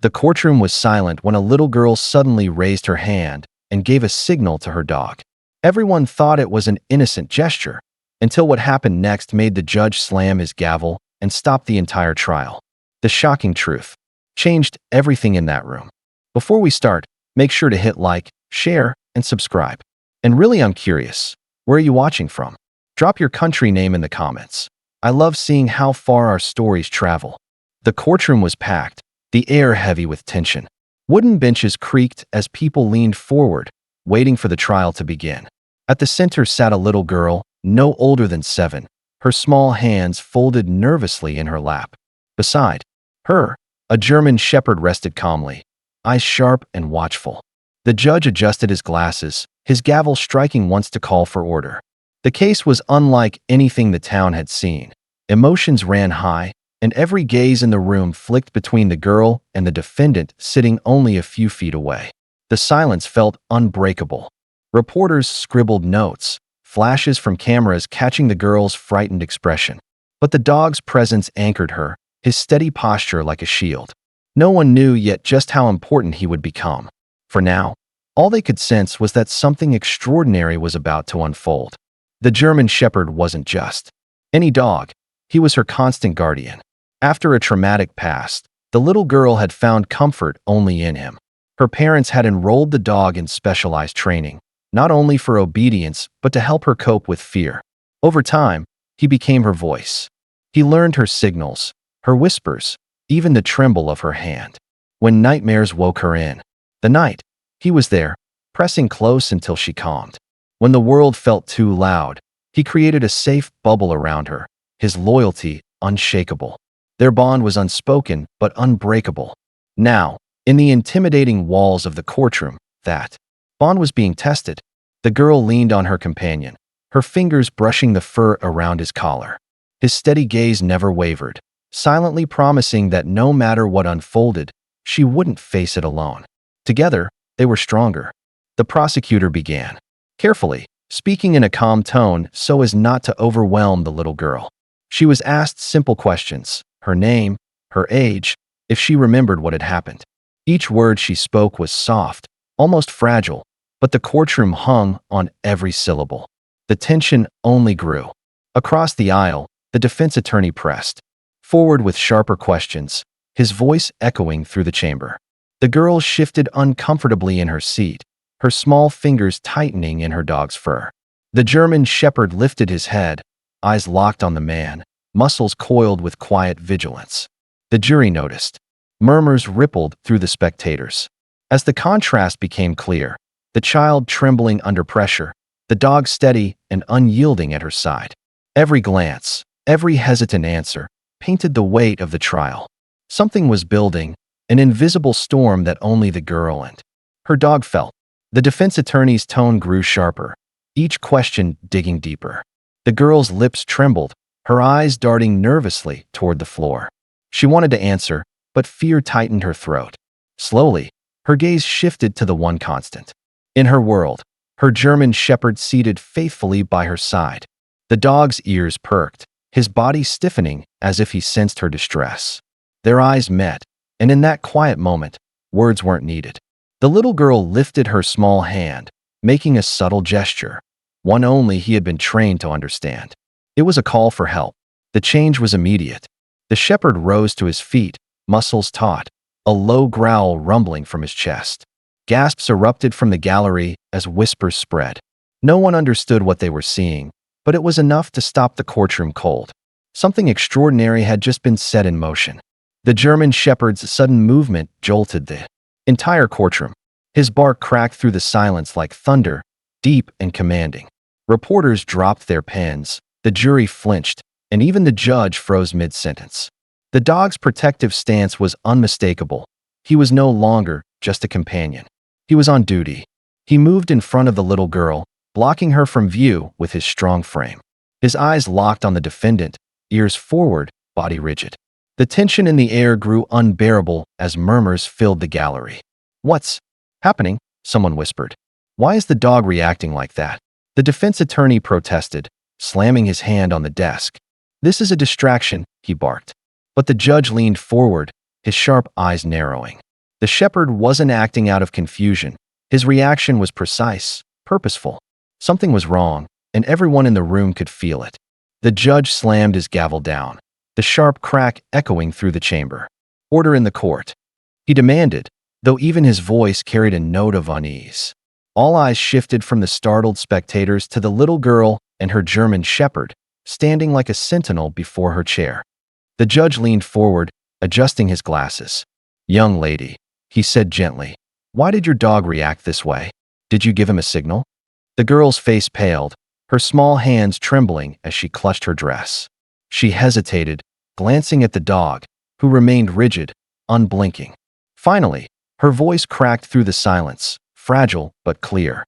The courtroom was silent when a little girl suddenly raised her hand and gave a signal to her dog. Everyone thought it was an innocent gesture, until what happened next made the judge slam his gavel and stop the entire trial. The shocking truth changed everything in that room. Before we start, make sure to hit like, share, and subscribe. And really, I'm curious, where are you watching from? Drop your country name in the comments. I love seeing how far our stories travel. The courtroom was packed, the air heavy with tension. Wooden benches creaked as people leaned forward, waiting for the trial to begin. At the center sat a little girl, no older than 7, her small hands folded nervously in her lap. Beside her, a German shepherd rested calmly, eyes sharp and watchful. The judge adjusted his glasses, his gavel striking once to call for order. The case was unlike anything the town had seen. Emotions ran high, and every gaze in the room flicked between the girl and the defendant sitting only a few feet away. The silence felt unbreakable. Reporters scribbled notes, flashes from cameras catching the girl's frightened expression. But the dog's presence anchored her, his steady posture like a shield. No one knew yet just how important he would become. For now, all they could sense was that something extraordinary was about to unfold. The German shepherd wasn't just any dog. He was her constant guardian. After a traumatic past, the little girl had found comfort only in him. Her parents had enrolled the dog in specialized training, not only for obedience, but to help her cope with fear. Over time, he became her voice. He learned her signals, her whispers, even the tremble of her hand. When nightmares woke her in the night, he was there, pressing close until she calmed. When the world felt too loud, he created a safe bubble around her, his loyalty unshakable. Their bond was unspoken but unbreakable. Now, in the intimidating walls of the courtroom, that bond was being tested. The girl leaned on her companion, her fingers brushing the fur around his collar. His steady gaze never wavered, silently promising that no matter what unfolded, she wouldn't face it alone. Together, they were stronger. The prosecutor began, carefully, speaking in a calm tone so as not to overwhelm the little girl. She was asked simple questions, her name, her age, if she remembered what had happened. Each word she spoke was soft, almost fragile, but the courtroom hung on every syllable. The tension only grew. Across the aisle, the defense attorney pressed forward with sharper questions, his voice echoing through the chamber. The girl shifted uncomfortably in her seat, her small fingers tightening in her dog's fur. The German shepherd lifted his head, eyes locked on the man, muscles coiled with quiet vigilance. The jury noticed. Murmurs rippled through the spectators. As the contrast became clear, the child trembling under pressure, the dog steady and unyielding at her side. Every glance, every hesitant answer, painted the weight of the trial. Something was building, an invisible storm that only the girl and her dog felt. The defense attorney's tone grew sharper, each question digging deeper. The girl's lips trembled, her eyes darting nervously toward the floor. She wanted to answer, but fear tightened her throat. Slowly, her gaze shifted to the one constant. In her world, her German shepherd seated faithfully by her side. The dog's ears perked, his body stiffening as if he sensed her distress. Their eyes met, and in that quiet moment, words weren't needed. The little girl lifted her small hand, making a subtle gesture, one only he had been trained to understand. It was a call for help. The change was immediate. The shepherd rose to his feet, muscles taut, a low growl rumbling from his chest. Gasps erupted from the gallery as whispers spread. No one understood what they were seeing, but it was enough to stop the courtroom cold. Something extraordinary had just been set in motion. The German shepherd's sudden movement jolted the entire courtroom. His bark cracked through the silence like thunder, deep and commanding. Reporters dropped their pens, the jury flinched, and even the judge froze mid-sentence. The dog's protective stance was unmistakable. He was no longer just a companion. He was on duty. He moved in front of the little girl, blocking her from view with his strong frame. His eyes locked on the defendant, ears forward, body rigid. The tension in the air grew unbearable as murmurs filled the gallery. "What's happening?" someone whispered. "Why is the dog reacting like that?" The defense attorney protested, slamming his hand on the desk. "This is a distraction," he barked. But the judge leaned forward, his sharp eyes narrowing. The shepherd wasn't acting out of confusion. His reaction was precise, purposeful. Something was wrong, and everyone in the room could feel it. The judge slammed his gavel down, the sharp crack echoing through the chamber. "Order in the court," he demanded, though even his voice carried a note of unease. All eyes shifted from the startled spectators to the little girl and her German shepherd, standing like a sentinel before her chair. The judge leaned forward, adjusting his glasses. "Young lady," he said gently, "why did your dog react this way? Did you give him a signal?" The girl's face paled, her small hands trembling as she clutched her dress. She hesitated, glancing at the dog, who remained rigid, unblinking. Finally, her voice cracked through the silence, fragile but clear.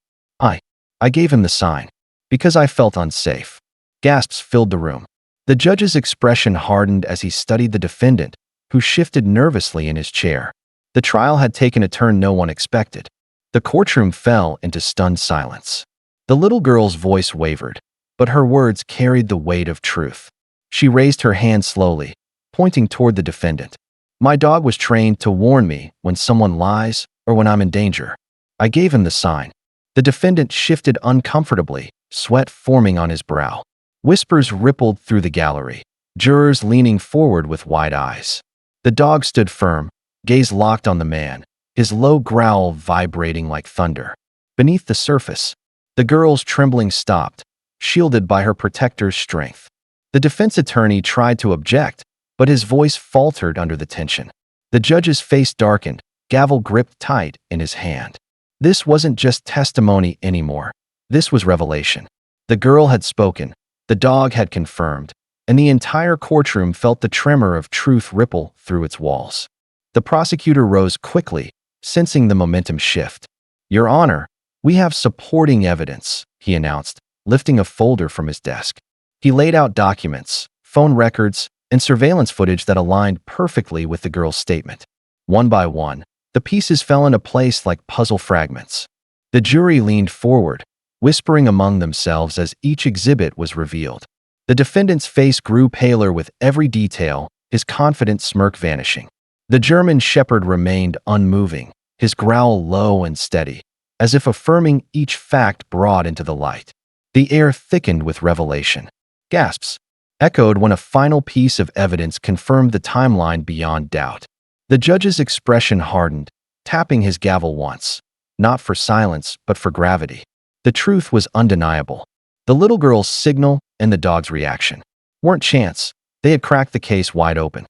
I gave him the sign. Because I felt unsafe." Gasps filled the room. The judge's expression hardened as he studied the defendant, who shifted nervously in his chair. The trial had taken a turn no one expected. The courtroom fell into stunned silence. The little girl's voice wavered, but her words carried the weight of truth. She raised her hand slowly, pointing toward the defendant. "My dog was trained to warn me when someone lies or when I'm in danger. I gave him the sign." The defendant shifted uncomfortably, sweat forming on his brow. Whispers rippled through the gallery, jurors leaning forward with wide eyes. The dog stood firm, gaze locked on the man, his low growl vibrating like thunder. Beneath the surface, the girl's trembling stopped, shielded by her protector's strength. The defense attorney tried to object, but his voice faltered under the tension. The judge's face darkened, gavel gripped tight in his hand. This wasn't just testimony anymore. This was revelation. The girl had spoken, the dog had confirmed, and the entire courtroom felt the tremor of truth ripple through its walls. The prosecutor rose quickly, sensing the momentum shift. "Your Honor, we have supporting evidence," he announced, lifting a folder from his desk. He laid out documents, phone records, and surveillance footage that aligned perfectly with the girl's statement. One by one, the pieces fell into place like puzzle fragments. The jury leaned forward, whispering among themselves as each exhibit was revealed. The defendant's face grew paler with every detail, his confident smirk vanishing. The German shepherd remained unmoving, his growl low and steady, as if affirming each fact brought into the light. The air thickened with revelation. Gasps echoed when a final piece of evidence confirmed the timeline beyond doubt. The judge's expression hardened, tapping his gavel once, not for silence, but for gravity. The truth was undeniable. The little girl's signal and the dog's reaction weren't chance. They had cracked the case wide open.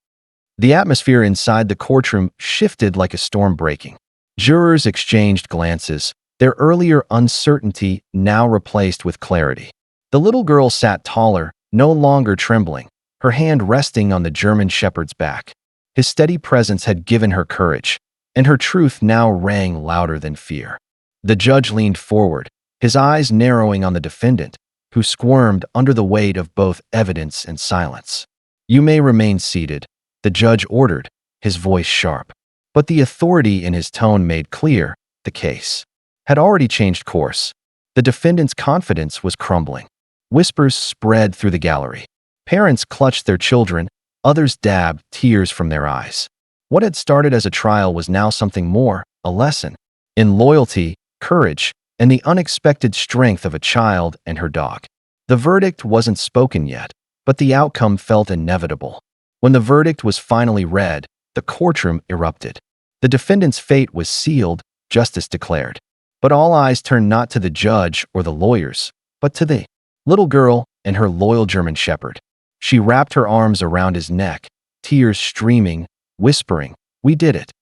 The atmosphere inside the courtroom shifted like a storm breaking. Jurors exchanged glances, their earlier uncertainty now replaced with clarity. The little girl sat taller, no longer trembling, her hand resting on the German shepherd's back. His steady presence had given her courage, and her truth now rang louder than fear. The judge leaned forward, his eyes narrowing on the defendant, who squirmed under the weight of both evidence and silence. "You may remain seated," the judge ordered, his voice sharp. But the authority in his tone made clear the case had already changed course. The defendant's confidence was crumbling. Whispers spread through the gallery. Parents clutched their children, others dabbed tears from their eyes. What had started as a trial was now something more, a lesson in loyalty, courage, and the unexpected strength of a child and her dog. The verdict wasn't spoken yet, but the outcome felt inevitable. When the verdict was finally read, the courtroom erupted. The defendant's fate was sealed, justice declared. But all eyes turned not to the judge or the lawyers, but to the little girl and her loyal German shepherd. She wrapped her arms around his neck, tears streaming, whispering, "We did it.